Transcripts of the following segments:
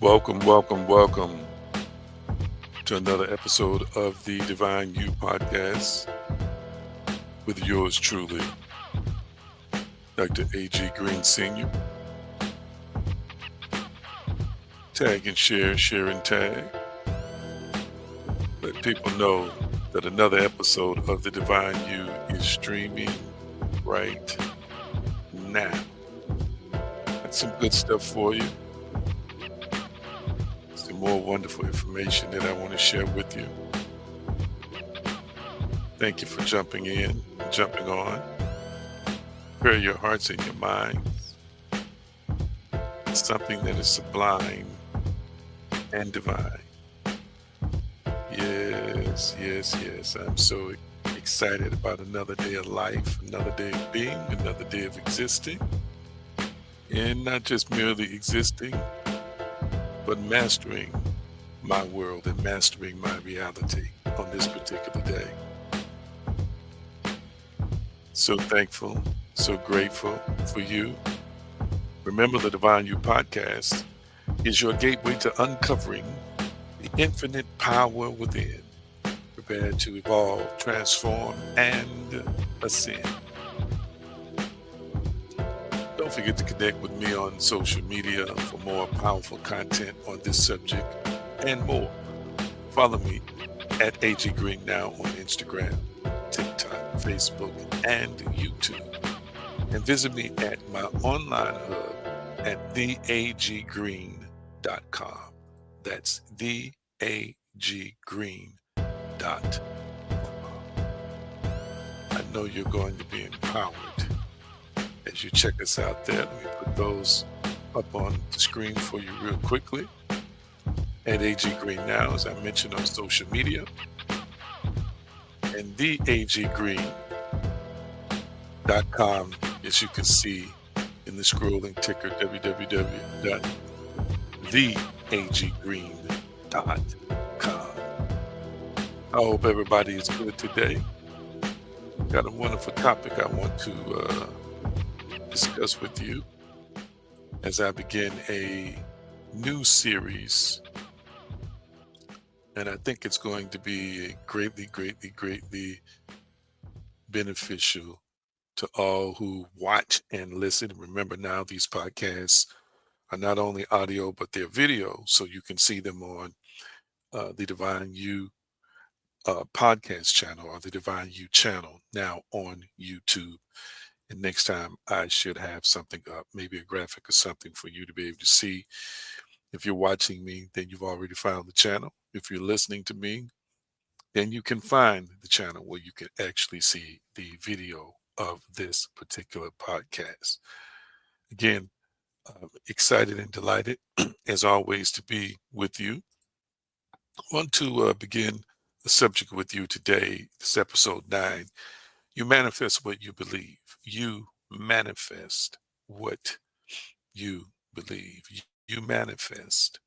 Welcome to another episode of the Divine You podcast with yours truly, Dr. A.G. Green Sr. Tag and share and tag. Let people know that another episode of the Divine You is streaming right now. Got some good stuff for you. Some more wonderful information that I want to share with you. Thank you for jumping in, jumping on. Prepare your hearts and your minds. It's something that is sublime and divine. Yes. I'm so excited about another day of life, another day of being, another day of existing. And not just merely existing, but mastering my world and mastering my reality on this particular day. So thankful, so grateful for you. Remember, the Divine You podcast is your gateway to uncovering the infinite power within, prepared to evolve, transform, and ascend. Don't forget to connect with me on social media for more powerful content on this subject and more. Follow me at AG Green Now on Instagram, TikTok, Facebook, and YouTube. And visit me at my online hub at theaggreen.com. That's theaggreen.com. I know you're going to be empowered as you check us out there. Let me put those up on the screen for you real quickly. At AG Green Now, as I mentioned, on social media. And theaggreen.com, as you can see in the scrolling ticker, www.theaggreen.com. I hope everybody is good today. Got a wonderful topic I want to discuss with you as I begin a new series. And I think it's going to be greatly beneficial to all who watch and listen. Remember now, these podcasts are not only audio, but they're video, so you can see them on the Divine You podcast channel or the Divine You channel now on YouTube. And next time I should have something up, maybe a graphic or something for you to be able to see. If you're watching me, then you've already found the channel. If you're listening to me, then you can find the channel where you can actually see the video of this particular podcast. Again, excited and delighted, as always, to be with you. I want to begin the subject with you today. This episode 9. You manifest what you believe. You manifest what you believe. You manifest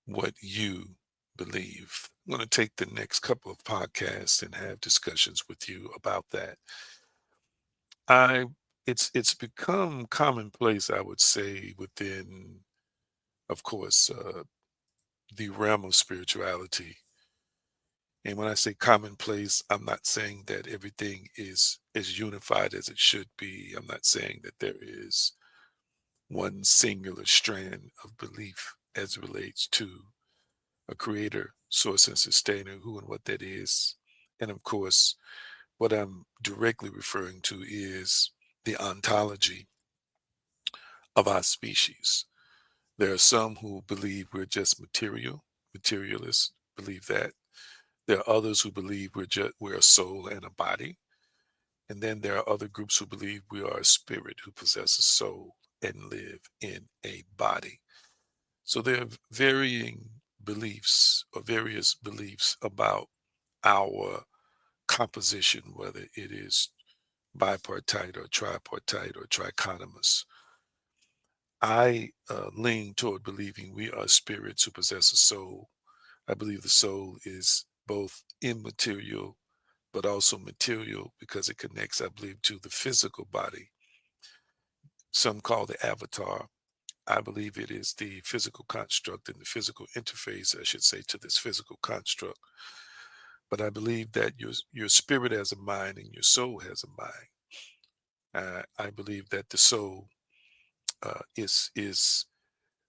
what you believe. I'm going to take the next couple of podcasts and have discussions with you about that. It's become commonplace, I would say, within, of course, the realm of spirituality. And when I say commonplace, I'm not saying that everything is as unified as it should be. I'm not saying that there is one singular strand of belief as it relates to a creator, source, and sustainer, who and what that is. And of course, what I'm directly referring to is the ontology of our species. There are some who believe we're just materialists, believe that. There are others who believe we're a soul and a body. And then there are other groups who believe we are a spirit who possess a soul and live in a body. So there are varying beliefs or various beliefs about our composition, whether it is bipartite or tripartite or trichotomous. I lean toward believing we are spirits who possess a soul. I believe the soul is both immaterial but also material because it connects, I believe, to the physical body. Some call the avatar I believe it is the physical construct and the physical interface, I should say, to this physical construct. But I believe that your spirit has a mind and your soul has a mind. I believe that the soul is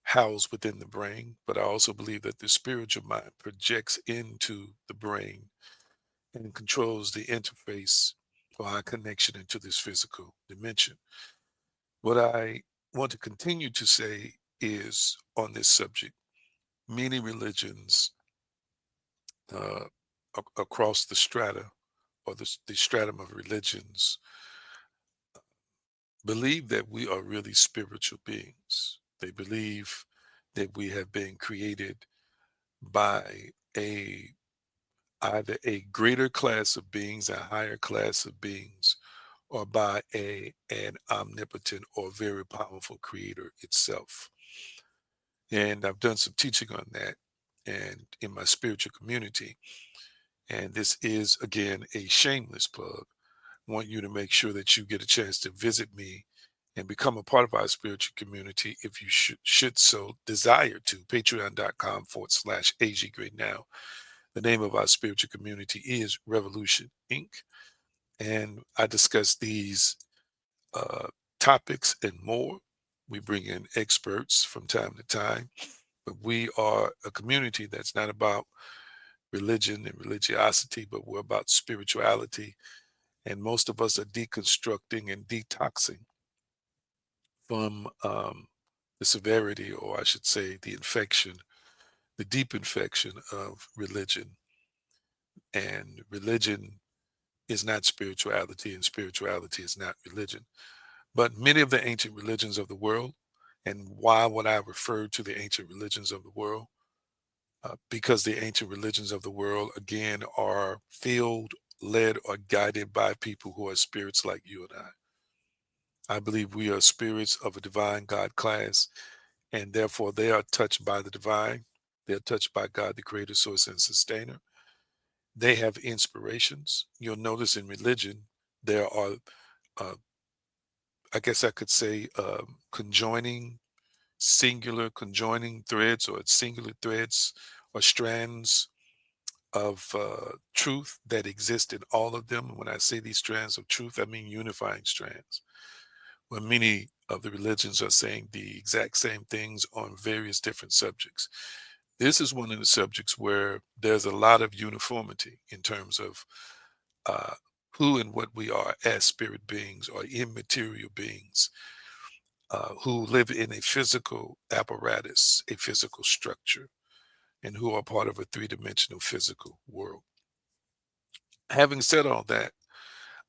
housed within the brain, but I also believe that the spiritual mind projects into the brain and controls the interface or our connection into this physical dimension. What I want to continue to say is on this subject, many religions uh, across the strata or the stratum of religions believe that we are really spiritual beings. They believe that we have been created by a either a greater class of beings, a higher class of beings, or by an omnipotent or very powerful creator itself. And I've done some teaching on that and in my spiritual community. And this is again a shameless plug. I want you to make sure that you get a chance to visit me and become a part of our spiritual community if you should so desire to. Patreon.com/AG Great Now. The name of our spiritual community is Revolution Inc. And I discuss these uh, topics and more. We bring in experts from time to time, but we are a community that's not about religion and religiosity, but we're about spirituality. And most of us are deconstructing and detoxing from the severity, or I should say, the infection, the deep infection of religion. And religion is not spirituality, and spirituality is not religion. But many of the ancient religions of the world, and why would I refer to the ancient religions of the world? Because the ancient religions of the world, again, are filled, led, or guided by people who are spirits like you and I. I believe we are spirits of a divine God class, and therefore they are touched by the divine. They're touched by God, the creator, source, and sustainer. They have inspirations. You'll notice in religion, there are, uh, I guess I could say, singular conjoining threads or singular threads or strands of truth that exist in all of them. And when I say these strands of truth, I mean unifying strands, where many of the religions are saying the exact same things on various different subjects. This is one of the subjects where there's a lot of uniformity in terms of uh, who and what we are as spirit beings or immaterial beings who live in a physical apparatus, a physical structure, and who are part of a three-dimensional physical world. Having said all that,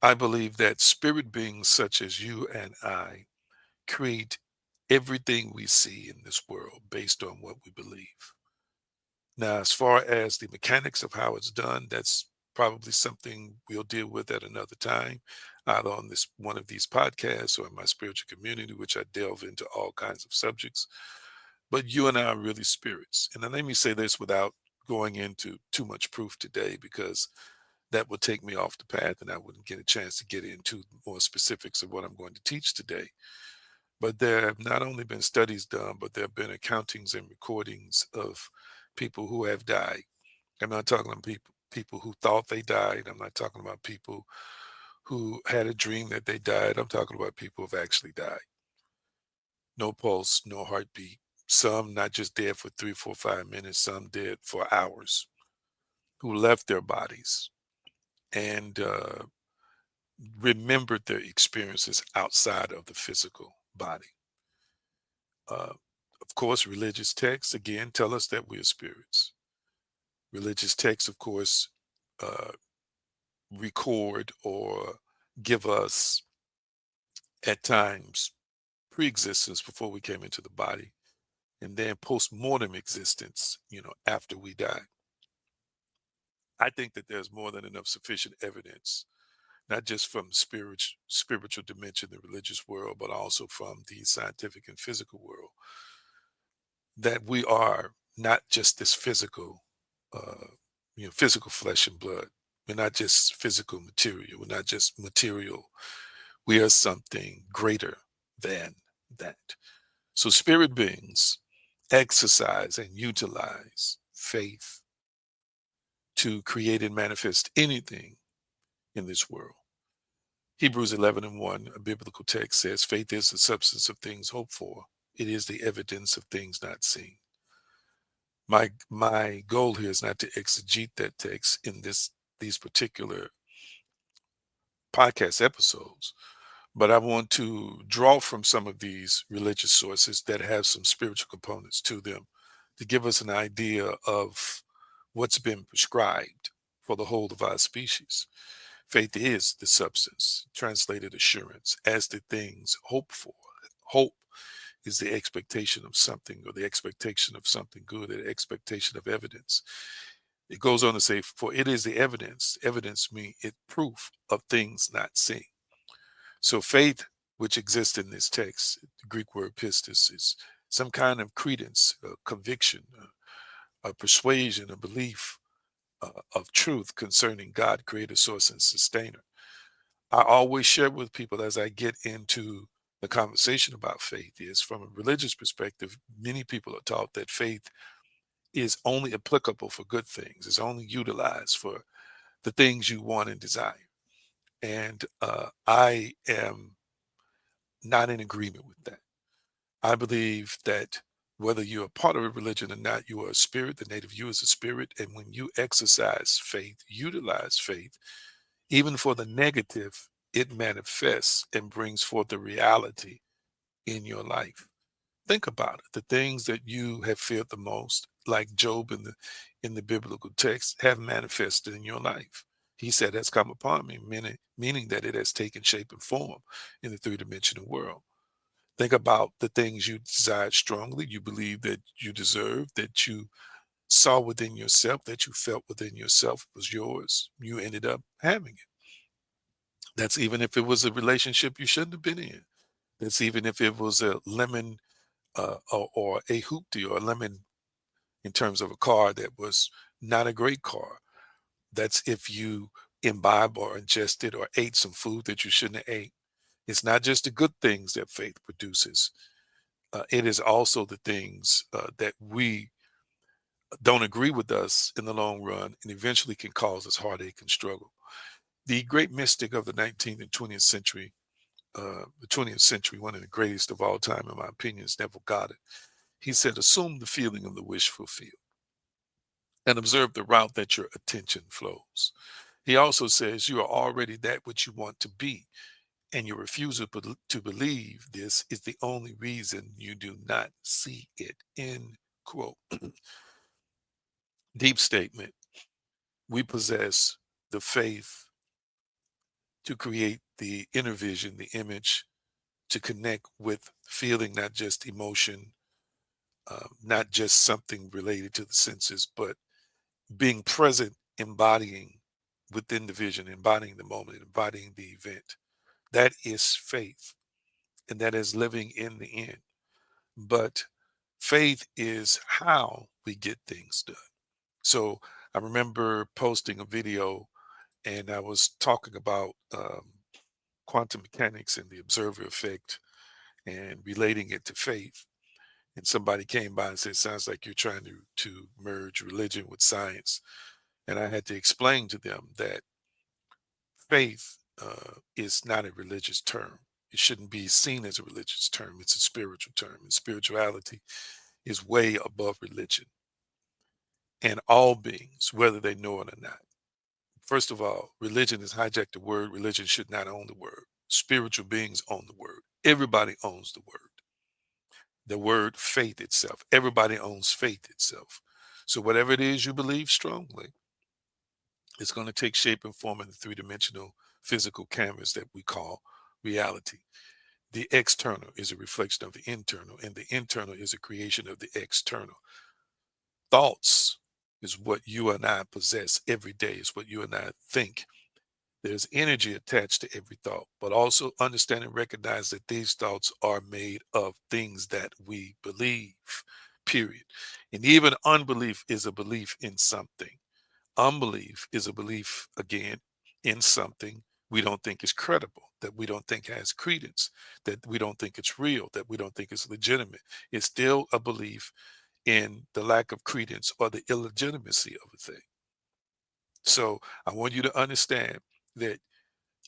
I believe that spirit beings such as you and I create everything we see in this world based on what we believe. Now, as far as the mechanics of how it's done, that's probably something we'll deal with at another time, either on this one of these podcasts or in my spiritual community, which I delve into all kinds of subjects. But you and I are really spirits. And then let me say this without going into too much proof today, because that would take me off the path and I wouldn't get a chance to get into more specifics of what I'm going to teach today. But there have not only been studies done, but there have been accountings and recordings of people who have died. I'm not talking about people who thought they died. I'm not talking about people who had a dream that they died. I'm talking about people who have actually died. No pulse, no heartbeat. Some not just dead for 3, 4, 5 minutes, some dead for hours, who left their bodies and remembered their experiences outside of the physical body. Uh, of course, religious texts, again, tell us that we are spirits. Religious texts, of course, uh, record or give us, at times, pre-existence before we came into the body, and then post-mortem existence, after we die. I think that there's more than enough sufficient evidence, not just from the spiritual dimension, the religious world, but also from the scientific and physical world, that we are not just this uh, physical flesh and blood. We're not just physical material. We're not just material. We are something greater than that. So spirit beings exercise and utilize faith to create and manifest anything in this world. Hebrews 11:1, a biblical text says, faith is the substance of things hoped for. It is the evidence of things not seen. My goal here is not to exegete that text in these particular podcast episodes, but I want to draw from some of these religious sources that have some spiritual components to them to give us an idea of what's been prescribed for the whole of our species. Faith is the substance, translated assurance, as the things hoped for. Hope is the expectation of something, or the expectation of something good, the expectation of evidence. It goes on to say, for it is the evidence. Evidence means it proof of things not seen. So faith, which exists in this text, the Greek word pistis, is some kind of credence, a conviction, a persuasion, a belief of truth concerning God, creator, source, and sustainer. I always share with people as I get into the conversation about faith is from a religious perspective, many people are taught that faith is only applicable for good things, is only utilized for the things you want and desire. And I am not in agreement with that. I believe that whether you're a part of a religion or not, you are a spirit. The native you is a spirit. And when you exercise faith, utilize faith, even for the negative, it manifests and brings forth the reality in your life. Think about it. The things that you have feared the most, like Job in the biblical text, have manifested in your life. He said, has come upon me, meaning that it has taken shape and form in the three-dimensional world. Think about the things you desired strongly, you believe that you deserve, that you saw within yourself, that you felt within yourself was yours. You ended up having it. That's even if it was a relationship you shouldn't have been in. That's even if it was a lemon or a hoopty or a lemon in terms of a car that was not a great car. That's if you imbibe or ingested or ate some food that you shouldn't have ate. It's not just the good things that faith produces. It is also the things that we don't agree with us in the long run and eventually can cause us heartache and struggle. The great mystic of the 19th and 20th century, the 20th century, one of the greatest of all time, in my opinion, is Neville Goddard. He said, assume the feeling of the wish fulfilled and observe the route that your attention flows. He also says, you are already that which you want to be, and your refusal to believe this is the only reason you do not see it. End quote. Deep statement. We possess the faith to create the inner vision, the image, to connect with feeling, not just emotion, not just something related to the senses, but being present, embodying within the vision, embodying the moment, embodying the event. That is faith, and that is living in the end. But faith is how we get things done. So I remember posting a video and I was talking about quantum mechanics and the observer effect and relating it to faith. And somebody came by and said, sounds like you're trying to merge religion with science. And I had to explain to them that faith is not a religious term. It shouldn't be seen as a religious term. It's a spiritual term. And spirituality is way above religion and all beings, whether they know it or not. First of all, religion has hijacked the word. Religion should not own the word. Spiritual beings own the word. Everybody owns the word. The word faith itself. Everybody owns faith itself. So whatever it is you believe strongly, it's going to take shape and form in the three-dimensional physical canvas that we call reality. The external is a reflection of the internal, and the internal is a creation of the external. Thoughts is what you and I possess every day, is what you and I think. There's energy attached to every thought, but also understand and recognize that these thoughts are made of things that we believe, period. And even unbelief is a belief in something. Unbelief is a belief, again, in something we don't think is credible. that we don't think has credence, that we don't think it's real, that we don't think it's legitimate. It's still a belief in the lack of credence or the illegitimacy of a thing. So I want you to understand that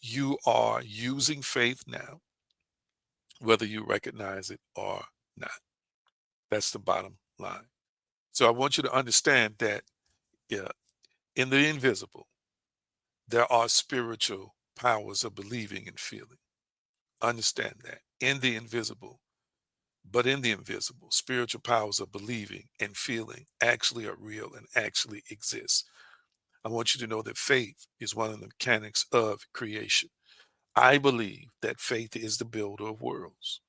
you are using faith now, whether you recognize it or not. That's the bottom line. So I want you to understand that, yeah, in the invisible, there are spiritual powers of believing and feeling. Understand that. In the invisible, but in the invisible, spiritual powers of believing and feeling actually are real and actually exist. I want you to know that faith is one of the mechanics of creation. I believe that faith is the builder of worlds.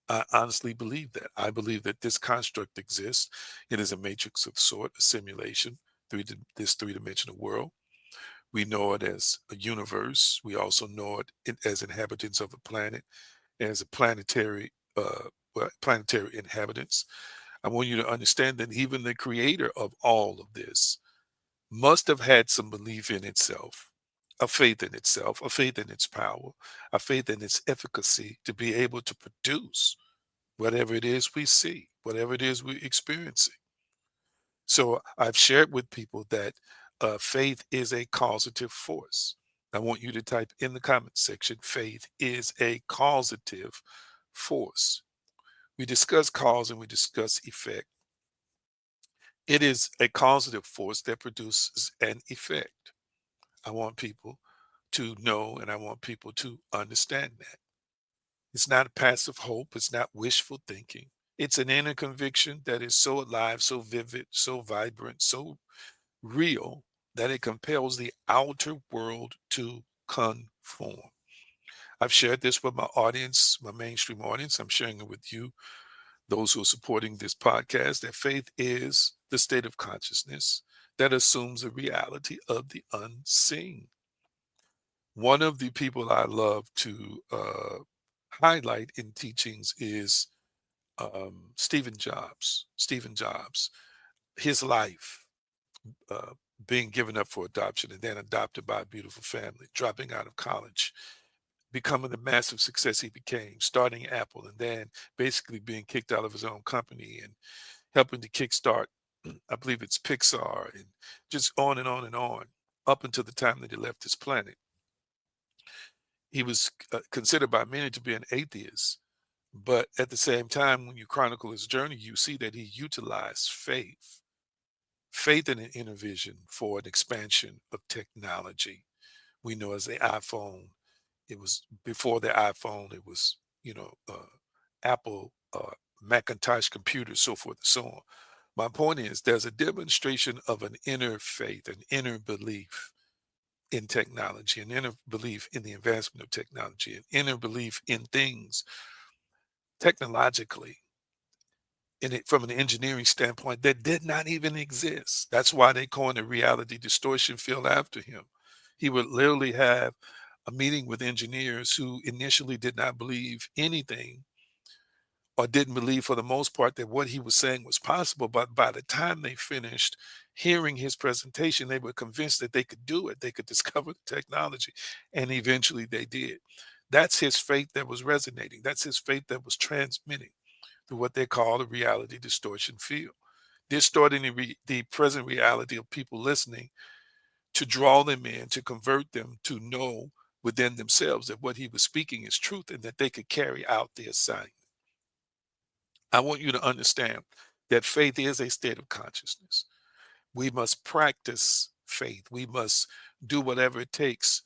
I honestly believe that. I believe that this construct exists. It is a matrix of sort, a simulation, this three-dimensional world. We know it as a universe. We also know it as inhabitants of a planet, as a planetary inhabitants. I want you to understand that even the creator of all of this must have had some belief in itself, a faith in itself, a faith in its power, a faith in its efficacy to be able to produce whatever it is we see, whatever it is we're experiencing. So I've shared with people that faith is a causative force. I want you to type in the comment section, faith is a causative force. We discuss cause and we discuss effect. It is a causative force that produces an effect. I want people to know and I want people to understand that. It's not a passive hope, it's not wishful thinking. It's an inner conviction that is so alive, so vivid, so vibrant, so real that it compels the outer world to conform. I've shared this with my audience, my mainstream audience. I'm sharing it with you, those who are supporting this podcast, that faith is the state of consciousness that assumes the reality of the unseen. One of the people I love to highlight in teachings is Stephen Jobs. Stephen Jobs, his life, uh, being given up for adoption and then adopted by a beautiful family, dropping out of college, becoming the massive success he became, starting Apple, and then basically being kicked out of his own company and helping to kickstart, I believe it's Pixar, and just on and on and on, up until the time that he left this planet. He was considered by many to be an atheist, but at the same time, when you chronicle his journey, you see that he utilized faith in an inner vision for an expansion of technology. We know as the iPhone, it was before the iPhone, it was, Apple, Macintosh computers, so forth and so on. My point is, there's a demonstration of an inner faith, an inner belief in technology, an inner belief in the advancement of technology, an inner belief in things technologically, in it from an engineering standpoint that did not even exist. That's why they coined the reality distortion field after him. He would literally have a meeting with engineers who initially did not believe anything or didn't believe for the most part that what he was saying was possible. But by the time they finished hearing his presentation, they were convinced that they could do it. They could discover the technology. And eventually they did. That's his faith that was resonating. That's his faith that was transmitting through what they call the reality distortion field, distorting the present reality of people listening to draw them in, to convert them to know within themselves that what he was speaking is truth and that they could carry out the assignment. I want you to understand that faith is a state of consciousness. We must practice faith. We must do whatever it takes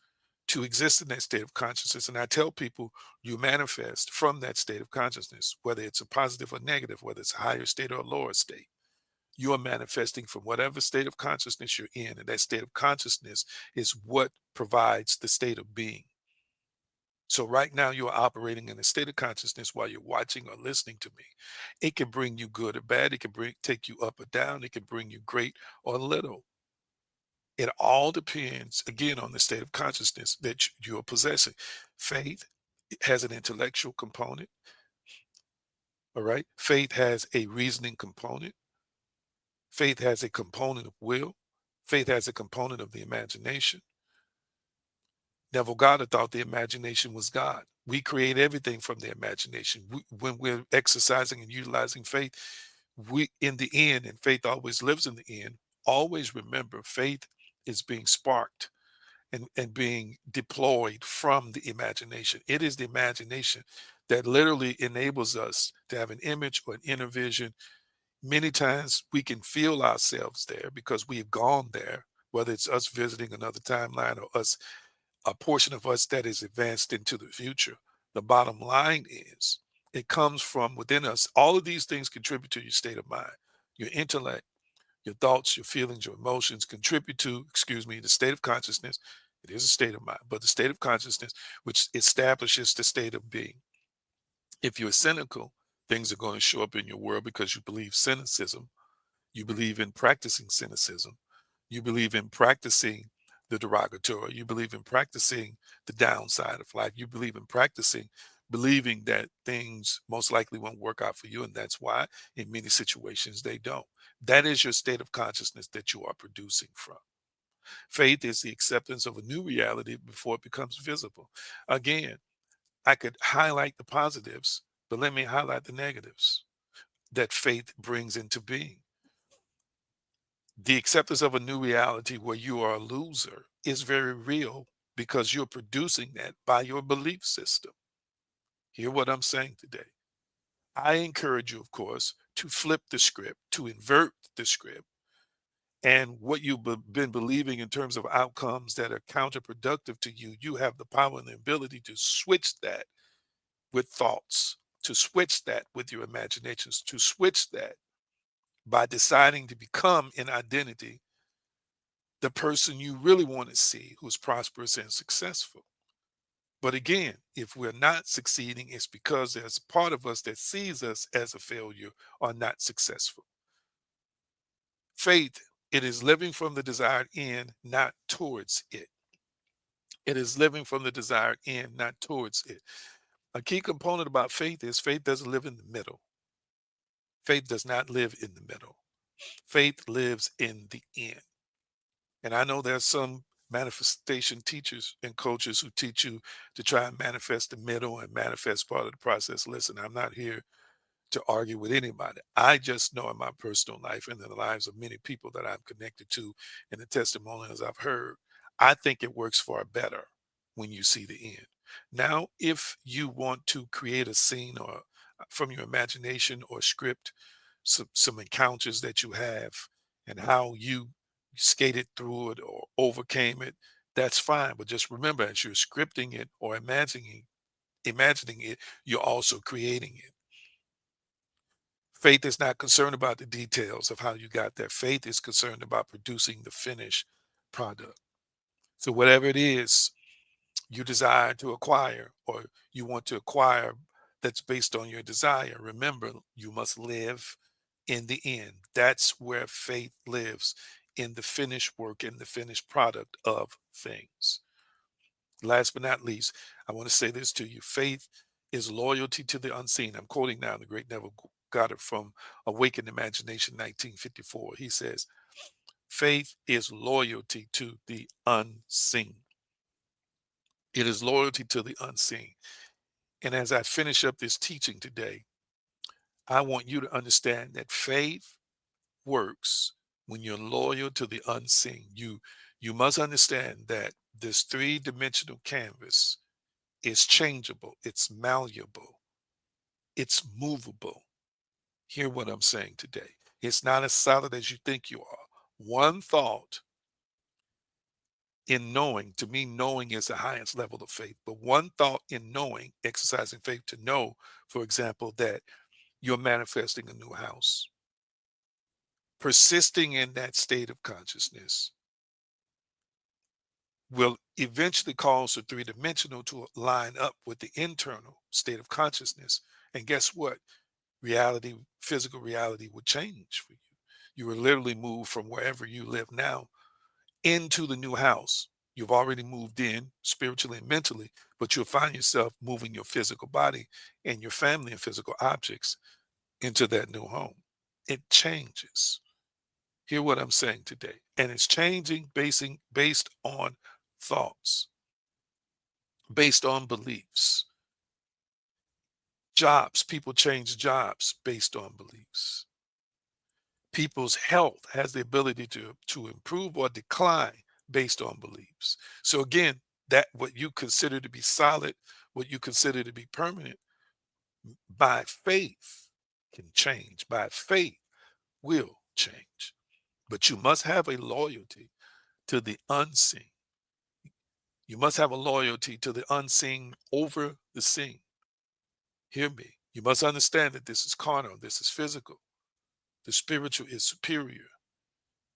to exist in that state of consciousness. And I tell people you manifest from that state of consciousness, whether it's a positive or negative, whether it's a higher state or a lower state. You are manifesting from whatever state of consciousness you're in. And that state of consciousness is what provides the state of being. So right now you are operating in a state of consciousness while you're watching or listening to me. It can bring you good or bad. It can take you up or down. It can bring you great or little. It all depends, again, on the state of consciousness that you are possessing. Faith has an intellectual component, all right? Faith has a reasoning component. Faith has a component of will. Faith has a component of the imagination. Neville Goddard thought the imagination was God. We create everything from the imagination. When we're exercising and utilizing faith, we, in the end, and faith always lives in the end, always remember faith is being sparked and being deployed from the imagination. It is the imagination that literally enables us to have an image or an inner vision. Many times we can feel ourselves there because we've gone there, whether it's us visiting another timeline or us, a portion of us that is advanced into the future. The bottom line is it comes from within us. All of these things contribute to your state of mind, your intellect, your thoughts, your feelings, your emotions contribute to, excuse me, the state of consciousness. It is a state of mind, but the state of consciousness, which establishes the state of being. If you're cynical, things are going to show up in your world because you believe cynicism. You believe in practicing cynicism. You believe in practicing the derogatory. You believe in practicing the downside of life. You believe in practicing believing that things most likely won't work out for you. And that's why in many situations they don't. That is your state of consciousness that you are producing from. Faith is the acceptance of a new reality before it becomes visible. Again, I could highlight the positives, but let me highlight the negatives that faith brings into being. The acceptance of a new reality where you are a loser is very real because you're producing that by your belief system. Hear what I'm saying today. I encourage you, of course, to flip the script, to invert the script, and what you've been believing in terms of outcomes that are counterproductive to you. You have the power and the ability to switch that with thoughts, to switch that with your imaginations, to switch that by deciding to become an identity, the person you really want to see who's prosperous and successful. But again, if we're not succeeding, it's because there's a part of us that sees us as a failure or not successful. Faith, it is living from the desired end, not towards it. It is living from the desired end, not towards it. A key component about faith is faith doesn't live in the middle. Faith does not live in the middle. Faith lives in the end. And I know there's some manifestation teachers and coaches who teach you to try and manifest the middle and manifest part of the process. Listen, I'm not here to argue with anybody. I just know in my personal life and in the lives of many people that I'm connected to and the testimonials I've heard, I think it works far better when you see the end. Now, if you want to create a scene or from your imagination or script, some encounters that you have and how you skated through it or overcame it, that's fine. But just remember, as you're scripting it or imagining it, you're also creating it. Faith is not concerned about the details of how you got there. Faith is concerned about producing the finished product. So whatever it is you desire to acquire or you want to acquire that's based on your desire, remember you must live in the end. That's where faith lives, in the finished work, in the finished product of things. Last but not least, I want to say this to you. Faith is loyalty to the unseen. I'm quoting now the great Neville Goddard from Awakened Imagination 1954. He says, faith is loyalty to the unseen. It is loyalty to the unseen. And as I finish up this teaching today, I want you to understand that faith works when you're loyal to the unseen. You must understand that this three-dimensional canvas is changeable, it's malleable, it's movable. Hear what I'm saying today. It's not as solid as you think you are. One thought in knowing, to me, knowing is the highest level of faith. But one thought in knowing, exercising faith to know, for example, that you're manifesting a new house, persisting in that state of consciousness will eventually cause the three-dimensional to line up with the internal state of consciousness. And guess what? Reality, physical reality would change for you. You will literally move from wherever you live now into the new house. You've already moved in spiritually and mentally, but you'll find yourself moving your physical body and your family and physical objects into that new home. It changes. Hear what I'm saying today. And it's changing based on thoughts. based on beliefs. Jobs, people change jobs based on beliefs. People's health has the ability to improve or decline based on beliefs. So again, that what you consider to be solid, what you consider to be permanent, by faith can change. By faith will change. But you must have a loyalty to the unseen. You must have a loyalty to the unseen over the seen. Hear me. You must understand that this is carnal, this is physical. The spiritual is superior.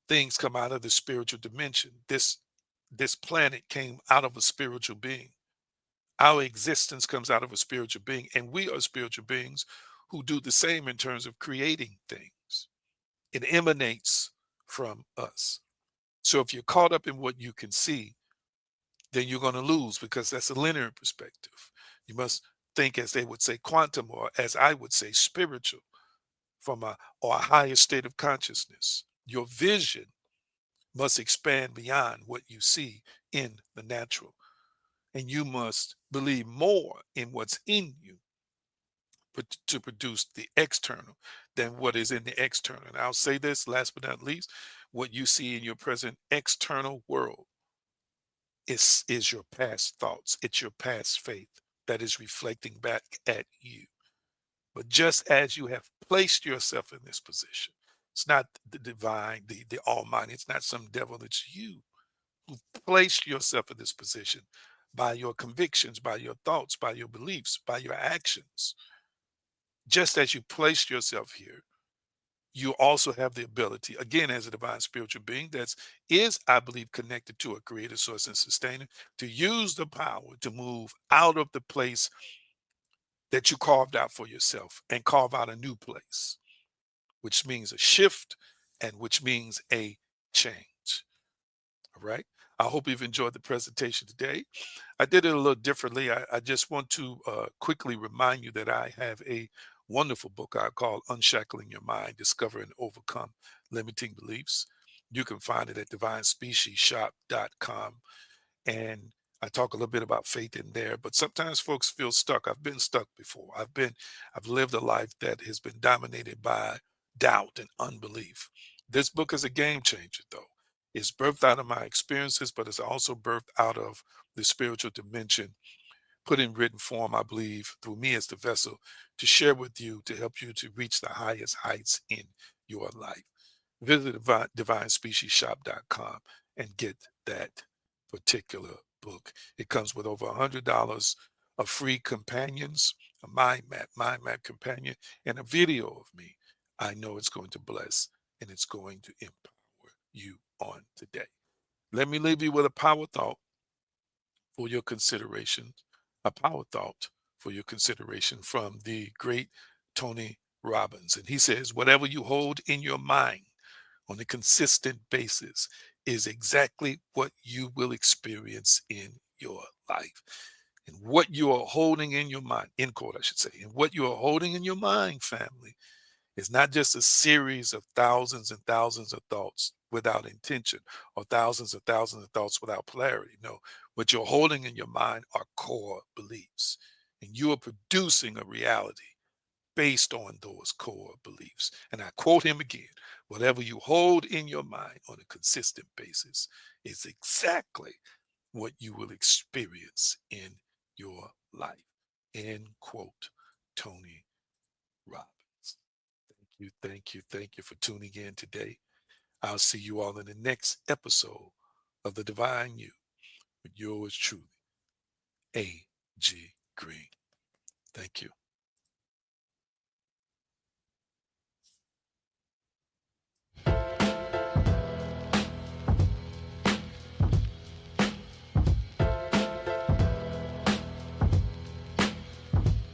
Things come out of the spiritual dimension. This planet came out of a spiritual being. Our existence comes out of a spiritual being, and we are spiritual beings who do the same in terms of creating things. It emanates from us. So if you're caught up in what you can see, then you're going to lose because that's a linear perspective. You must think, as they would say, quantum, or as I would say, spiritual, from a higher state of consciousness. Your vision must expand beyond what you see in the natural. And you must believe more in what's in you to produce the external than what is in the external. And I'll say this last but not least, what you see in your present external world is your past thoughts. It's your past faith that is reflecting back at you. But just as you have placed yourself in this position, it's not the divine, the almighty, it's not some devil, it's you who've placed yourself in this position by your convictions, by your thoughts, by your beliefs, by your actions. Just as you placed yourself here, you also have the ability, again, as a divine spiritual being that is, I believe, connected to a creator, source, and sustainer, to use the power to move out of the place that you carved out for yourself and carve out a new place, which means a shift and which means a change. All right. I hope you've enjoyed the presentation today. I did it a little differently. I just want to quickly remind you that I have a wonderful book I call Unshackling Your Mind, Discover and Overcome Limiting Beliefs. You can find it at divinespeciesshop.com. And I talk a little bit about faith in there, but sometimes folks feel stuck. I've been stuck before. I've lived a life that has been dominated by doubt and unbelief. This book is a game changer, though. It's birthed out of my experiences, but it's also birthed out of the spiritual dimension, put in written form, I believe, through me as the vessel to share with you to help you to reach the highest heights in your life. Visit divinespeciesshop.com and get that particular book. It comes with over $100 of free companions, a mind map companion, and a video of me. I know it's going to bless and it's going to empower you on today. Let me leave you with a power thought for your consideration, a power thought for your consideration from the great Tony Robbins. And he says, whatever you hold in your mind on a consistent basis is exactly what you will experience in your life. And what you are holding in your mind, in quote, I should say, and what you are holding in your mind, family, is not just a series of thousands and thousands of thoughts without intention or thousands of thousands of thoughts without clarity. No, what you're holding in your mind are core beliefs. And you are producing a reality based on those core beliefs. And I quote him again, whatever you hold in your mind on a consistent basis is exactly what you will experience in your life. End quote, Tony Robbins. Thank you for tuning in today. I'll see you all in the next episode of The Divine You with yours truly, A.G. Green. Thank you.